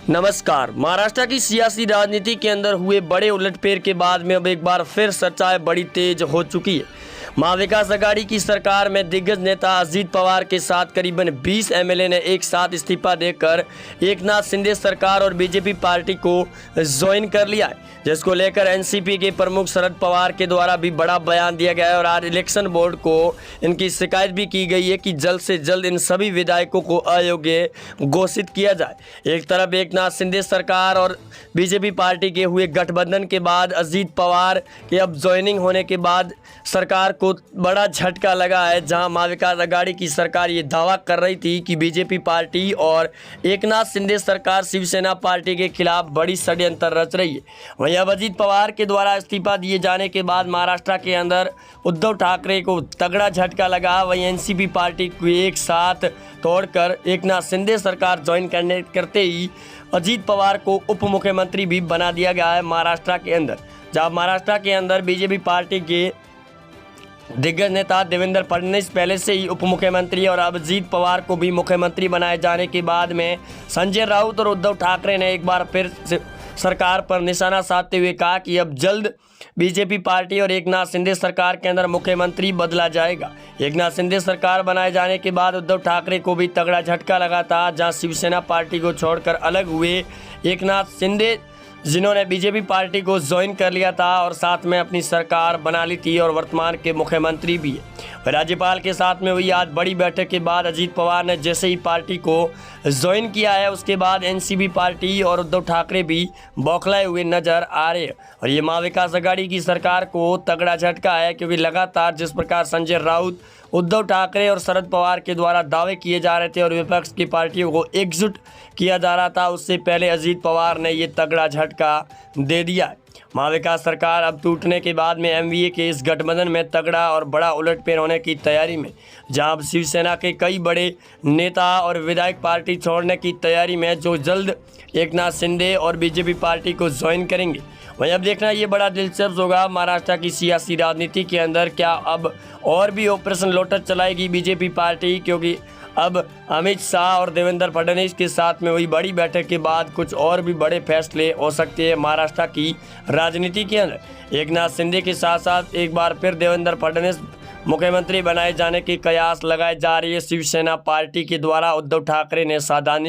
नमस्कार। महाराष्ट्र की सियासी राजनीति के अंदर हुए बड़े उलटफेर के बाद में अब एक बार फिर चर्चाएं बड़ी तेज हो चुकी है। महाविकास आघाड़ी की सरकार में दिग्गज नेता अजीत पवार के साथ करीबन 20 एमएलए ने एक साथ इस्तीफा देकर एकनाथ शिंदे सरकार और बीजेपी पार्टी को ज्वाइन कर लिया है, जिसको लेकर एनसीपी के प्रमुख शरद पवार के द्वारा भी बड़ा बयान दिया गया है और आज इलेक्शन बोर्ड को इनकी शिकायत भी की गई है कि जल्द से जल्द इन सभी विधायकों को अयोग्य घोषित किया जाए। एक तरफ एकनाथ शिंदे सरकार और बीजेपी पार्टी के हुए गठबंधन के बाद अजीत पवार के अब ज्वाइनिंग होने के बाद सरकार को बड़ा झटका लगा है, जहां महाविकास आघाड़ी की सरकार ये दावा कर रही थी कि बीजेपी पार्टी और एकनाथ शिंदे सरकार शिवसेना पार्टी के खिलाफ बड़ी षड्यंत्र रच रही है। वहीं अब अजीत पवार के द्वारा इस्तीफा दिए जाने के बाद महाराष्ट्र के अंदर उद्धव ठाकरे को तगड़ा झटका लगा। वहीं एनसीपी पार्टी को एक साथ तोड़कर एकनाथ शिंदे सरकार ज्वाइन करते ही अजीत पवार को उप मुख्यमंत्री भी बना दिया गया है महाराष्ट्र के अंदर। जब महाराष्ट्र के अंदर बीजेपी पार्टी के दिग्गज नेता देवेंद्र फडणवीस पहले से ही उप मुख्यमंत्री और अब अजीत पवार को भी मुख्यमंत्री बनाए जाने के बाद में संजय राउत और उद्धव ठाकरे ने एक बार फिर सरकार पर निशाना साधते हुए कहा कि अब जल्द बीजेपी पार्टी और एकनाथ शिंदे सरकार के अंदर मुख्यमंत्री बदला जाएगा। एकनाथ शिंदे सरकार बनाए जाने के बाद उद्धव ठाकरे को भी तगड़ा झटका लगा था, जहां शिवसेना पार्टी को छोड़कर अलग हुए एकनाथ शिंदे, जिन्होंने बीजेपी पार्टी को ज्वाइन कर लिया था और साथ में अपनी सरकार बना ली थी और वर्तमान के मुख्यमंत्री भी है। राज्यपाल के साथ में हुई आज बड़ी बैठक के बाद अजीत पवार ने जैसे ही पार्टी को ज्वाइन किया है, उसके बाद एनसीपी पार्टी और उद्धव ठाकरे भी बौखलाए हुए नजर आ रहे हैं और ये महाविकास आघाड़ी की सरकार को तगड़ा झटका है, क्योंकि लगातार जिस प्रकार संजय राउत, उद्धव ठाकरे और शरद पवार के द्वारा दावे किए जा रहे थे और विपक्ष की पार्टियों को एकजुट किया जा रहा था, उससे पहले अजीत पवार ने ये तगड़ा झटका दे दिया है। महाविकास सरकार अब टूटने के बाद में एमवीए के इस गठबंधन में तगड़ा और बड़ा उलटफेर होने की तैयारी में, जहां शिवसेना के कई बड़े नेता और विधायक पार्टी छोड़ने की तैयारी में, जो जल्द एकनाथ शिंदे और बीजेपी पार्टी को ज्वाइन करेंगे। वहीं अब देखना ये बड़ा दिलचस्प होगा महाराष्ट्र की सियासी राजनीति के अंदर, क्या अब और भी ऑपरेशन लोटस चलाएगी बीजेपी पार्टी, क्योंकि अब अमित शाह और देवेंद्र फडणवीस के साथ में हुई बड़ी बैठक के बाद कुछ और भी बड़े फैसले हो सकते हैं महाराष्ट्र की राजनीति के अंदर। एकनाथ शिंदे के साथ साथ एक बार फिर देवेंद्र फडणवीस मुख्यमंत्री बनाए जाने की कयास लगाई जा रही है शिवसेना पार्टी के द्वारा। उद्धव ठाकरे ने सावधानी